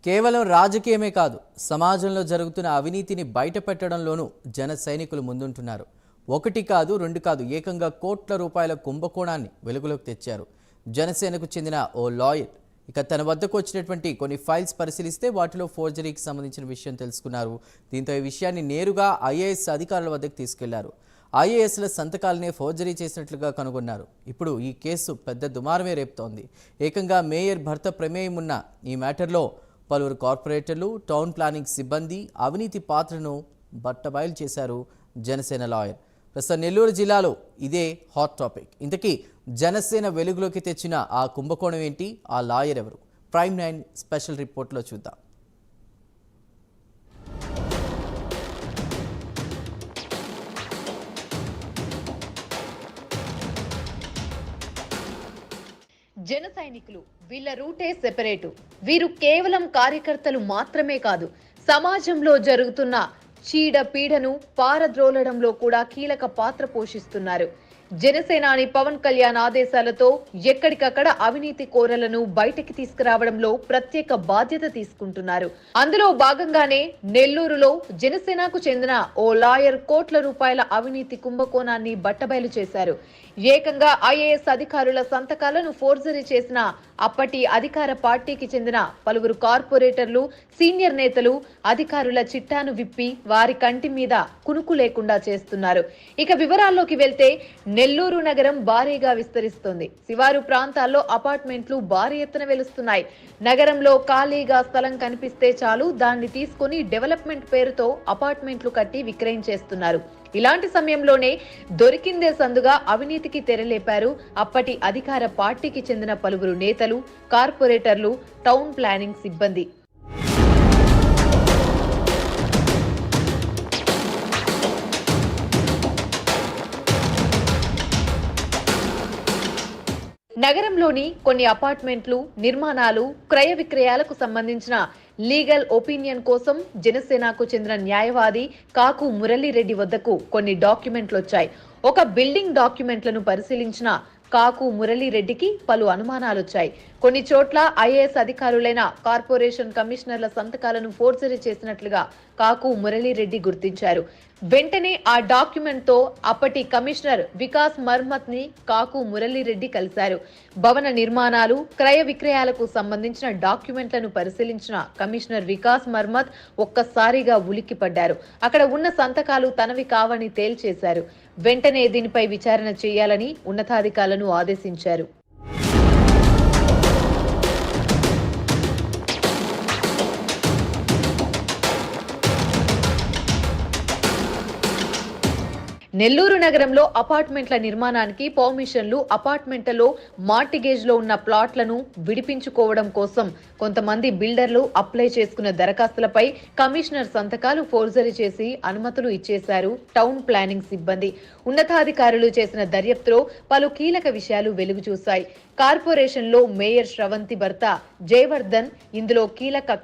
కేవలం రాజకీయమే కాదు, సమాజంలో జరుగుతున్న అవినీతిని బయటపెట్టడంలోనూ జన సైనికులు ముందుంటున్నారు. ఒకటి కాదు, రెండు కాదు, ఏకంగా కోట్ల రూపాయల కుంభకోణాన్ని వెలుగులోకి తెచ్చారు. జనసేనకు చెందిన ఓ లాయర్ తన వద్దకు వచ్చినటువంటి కొన్ని ఫైల్స్ పరిశీలిస్తే వాటిలో ఫోర్జరీకి సంబంధించిన విషయం తెలుసుకున్నారు. దీంతో ఈ విషయాన్ని నేరుగా ఐఏఎస్ అధికారుల వద్దకు తీసుకెళ్లారు. ఐఏఎస్ల సంతకాలనే ఫోర్జరీ చేసినట్లుగా కనుగొన్నారు. ఇప్పుడు ఈ కేసు పెద్ద దుమారమే రేపుతోంది. ఏకంగా మేయర్ భర్త ప్రమేయం ఉన్న ఈ మ్యాటర్లో పలువురు కార్పొరేటర్లు, టౌన్ ప్లానింగ్ సిబ్బంది అవినీతి పాత్రను బట్టబయలు చేశారు జనసేన లాయర్. ప్రస్తుతం నెల్లూరు జిల్లాలో ఇదే హాట్ టాపిక్. ఇంతకీ జనసేన వెలుగులోకి తెచ్చిన ఆ కుంభకోణం ఏంటి, ఆ లాయర్ ఎవరు? ప్రైమ్ 9 స్పెషల్ రిపోర్ట్లో చూద్దాం. జన సైనికులు వీళ్ళ రూటే సెపరేటు. వీరు కేవలం కార్యకర్తలు మాత్రమే కాదు, సమాజంలో జరుగుతున్న చీడ పీడను పారద్రోలడంలో కూడా కీలక పాత్ర పోషిస్తున్నారు. జనసేనాని పవన్ కళ్యాణ్ ఆదేశాలతో ఎక్కడికక్కడ అవినీతి కోరలను బయటికి తీసుకురావడంలో ప్రత్యేక బాధ్యత తీసుకుంటున్నారు. అందులో భాగంగానే నెల్లూరులో జనసేనకు చెందిన ఓ లాయర్ కోట్ల రూపాయల అవినీతి కుంభకోణాన్ని బట్టబయలు చేశారు. ఏకంగా ఐఏఎస్ అధికారుల సంతకాలను ఫోర్జరీ చేసిన అప్పటి అధికార పార్టీకి చెందిన పలువురు కార్పొరేటర్లు, సీనియర్ నేతలు అధికారుల చిట్టాను విప్పి వారి కంటి మీద కునుకు లేకుండా చేస్తున్నారు. ఇక వివరాల్లోకి వెళ్తే, నెల్లూరు నగరం భారీగా విస్తరిస్తోంది. శివారు ప్రాంతాల్లో అపార్ట్మెంట్లు భారీ ఎత్తున వెలుస్తున్నాయి. నగరంలో ఖాళీగా స్థలం కనిపిస్తే చాలు, దాన్ని తీసుకుని డెవలప్మెంట్ పేరుతో అపార్ట్మెంట్లు కట్టి విక్రయించేస్తున్నారు. ఇలాంటి సమయంలోనే దొరికిందే సందుగా అవినీతికి తెరలేపారు అప్పటి అధికార పార్టీకి చెందిన పలువురు నేతలు, కార్పొరేటర్లు, టౌన్ ప్లానింగ్ సిబ్బంది. నగరంలోని కొన్ని అపార్ట్మెంట్లు, నిర్మాణాలు, క్రయ విక్రయాలకు సంబంధించిన లీగల్ ఒపీనియన్ కోసం జనసేనకు చెందిన న్యాయవాది కాకు మురళీరెడ్డి వద్దకు కొన్ని డాక్యుమెంట్లు వచ్చాయి. ఒక బిల్డింగ్ డాక్యుమెంట్లను పరిశీలించిన కాకు మురళీరెడ్డికి పలు అనుమానాలొచ్చాయి. కొన్ని చోట్ల ఐఏఎస్ అధికారులైన కార్పొరేషన్ కమిషనర్ల సంతకాలను ఫోర్జరీ చేసినట్లుగా కాకు మురళీరెడ్డి గుర్తించారు. వెంటనే ఆ డాక్యుమెంట్ తో అప్పటి కమిషనర్ వికాస్ మర్మత్ ని కాకు మురళీరెడ్డి కలిశారు. భవన నిర్మాణాలు, క్రయ విక్రయాలకు సంబంధించిన డాక్యుమెంట్లను పరిశీలించిన కమిషనర్ వికాస్ మర్మత్ ఒక్కసారిగా ఉలిక్కిపడ్డారు. అక్కడ ఉన్న సంతకాలు తనవి కావని తేల్చేశారు. వెంటనే దీనిపై విచారణ చేయాలని ఉన్నతాధికారులను ఆదేశించారు. నెల్లూరు నగరంలో అపార్ట్మెంట్ల నిర్మాణానికి పర్మిషన్లు, అపార్ట్మెంట్లలో మార్టిగేజ్ లో ఉన్న ప్లాట్లను విడిపించుకోవడం కోసం కొంతమంది బిల్డర్లు అప్లై చేసుకున్న దరఖాస్తులపై కమిషనర్ సంతకాలు ఫోర్జరీ చేసి అనుమతులు ఇచ్చేశారు టౌన్ ప్లానింగ్ సిబ్బంది. ఉన్నతాధికారులు చేసిన దర్యాప్తులో పలు కీలక విషయాలు వెలుగు చూశాయి. కార్పొరేషన్ లో మేయర్ శ్రవంతి భర్త జయవర్ధన్ ఇందులో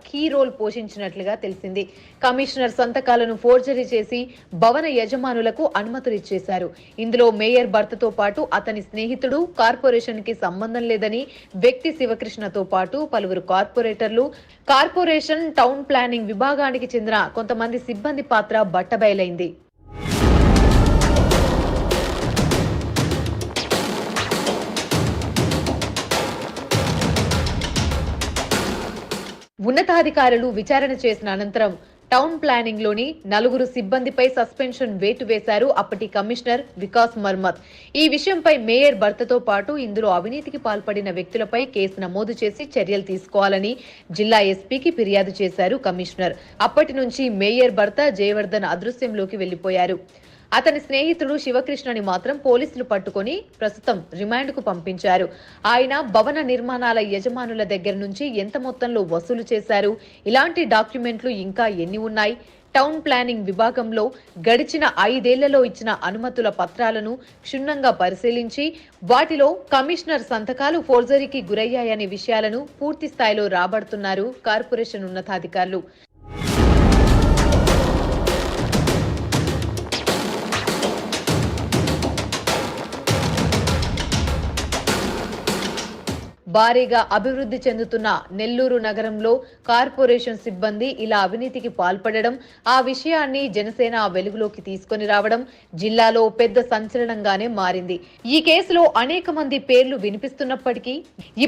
కీ రోల్ పోషించినట్లుగా తెలిసింది. కమిషనర్ సంతకాలను ఫోర్జరీ చేసి భవన యజమానులకు అనుమతులు ఇచ్చేశారు. ఇందులో మేయర్ భర్తతో పాటు అతని స్నేహితుడు, కార్పొరేషన్ కి సంబంధం లేదని వ్యక్తి శివకృష్ణతో పాటు పలువురు కార్పొరేటర్లు, కార్పొరేషన్ టౌన్ ప్లానింగ్ విభాగానికి చెందిన కొంతమంది సిబ్బంది పాత్ర బట్టబయలైంది. ఉన్నతాధికారులు విచారణ చేసిన అనంతరం టౌన్ ప్లానింగ్ లోని 4 సిబ్బందిపై సస్పెన్షన్ వేటు వేశారు అప్పటి కమిషనర్ వికాస్ మర్మత్. ఈ విషయంపై మేయర్ భర్తతో పాటు ఇందులో అవినీతికి పాల్పడిన వ్యక్తులపై కేసు నమోదు చేసి చర్యలు తీసుకోవాలని జిల్లా ఎస్పీకి ఫిర్యాదు చేశారు కమిషనర్. అప్పటి నుంచి మేయర్ భర్త జయవర్ధన్ అదృశ్యంలోకి వెళ్లిపోయారు. అతని స్నేహితుడు శివకృష్ణని మాత్రం పోలీసులు పట్టుకుని ప్రస్తుతం రిమాండ్ కు పంపించారు. ఆయన భవన నిర్మాణాల యజమానుల దగ్గర నుంచి ఎంత మొత్తంలో వసూలు చేశారు, ఇలాంటి డాక్యుమెంట్లు ఇంకా ఎన్ని ఉన్నాయి, టౌన్ ప్లానింగ్ విభాగంలో గడిచిన 5 ఏళ్లలో ఇచ్చిన అనుమతుల పత్రాలను క్షుణ్ణంగా పరిశీలించి వాటిలో కమిషనర్ సంతకాలు ఫోర్జరీకి గురయ్యాయనే విషయాలను పూర్తి స్థాయిలో రాబడుతున్నారు కార్పొరేషన్ ఉన్నతాధికారులు. భారీగా అభివృద్ధి చెందుతున్న నెల్లూరు నగరంలో కార్పొరేషన్ సిబ్బంది ఇలా అవినీతికి పాల్పడడం, ఆ విషయాన్ని జనసేన వెలుగులోకి తీసుకొని రావడం జిల్లాలో పెద్ద సంచలనంగానే మారింది. ఈ కేసులో అనేక మంది పేర్లు వినిపిస్తున్నప్పటికీ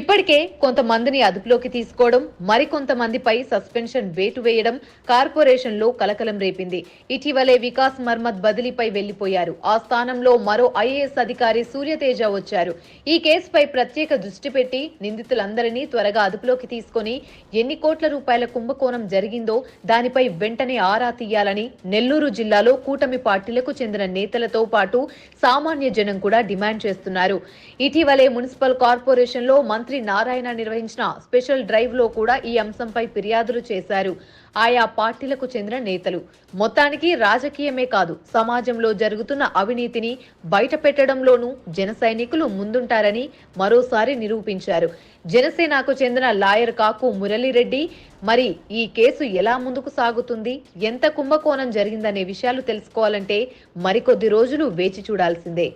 ఇప్పటికే కొంతమందిని అదుపులోకి తీసుకోవడం, మరికొంతమందిపై సస్పెన్షన్ వేటు వేయడం కార్పొరేషన్ లో కలకలం రేపింది. ఇటీవలే వికాస్ మర్మత్ బదిలీపై వెళ్లిపోయారు. ఆ స్థానంలో మరో ఐఏఎస్ అధికారి సూర్యతేజ వచ్చారు. ఈ కేసుపై ప్రత్యేక దృష్టి పెట్టి నిందితులందరినీ త్వరగా అదుపులోకి తీసుకొని ఎన్ని కోట్ల రూపాయల కుంభకోణం జరిగిందో దానిపై వెంటనే ఆరా తీయాలని నెల్లూరు జిల్లాలో కూటమి పార్టీలకు చెందిన నేతలతో పాటు సామాన్య జనం కూడా డిమాండ్ చేస్తున్నారు. ఇటీవలే మున్సిపల్ కార్పొరేషన్ లో మంత్రి నారాయణ నిర్వహించిన స్పెషల్ డ్రైవ్ లో కూడా ఈ అంశంపై ఫిర్యాదులు చేశారు ఆయా పార్టీలకు చెందిన నేతలు. మొత్తానికి రాజకీయమే కాదు, సమాజంలో జరుగుతున్న అవినీతిని బయట పెట్టడంలోనూ జన సైనికులు ముందుంటారని మరోసారి నిరూపించారు. జనసేనకు చెందిన లాయర్ కాకు మురళీరెడ్డి మరి ఈ కేసు ఎలా ముందుకు సాగుతుంది, ఎంత కుంభకోణం జరిగిందనే విషయాలు తెలుసుకోవాలంటే మరికొద్ది రోజులు వేచి చూడాల్సిందే.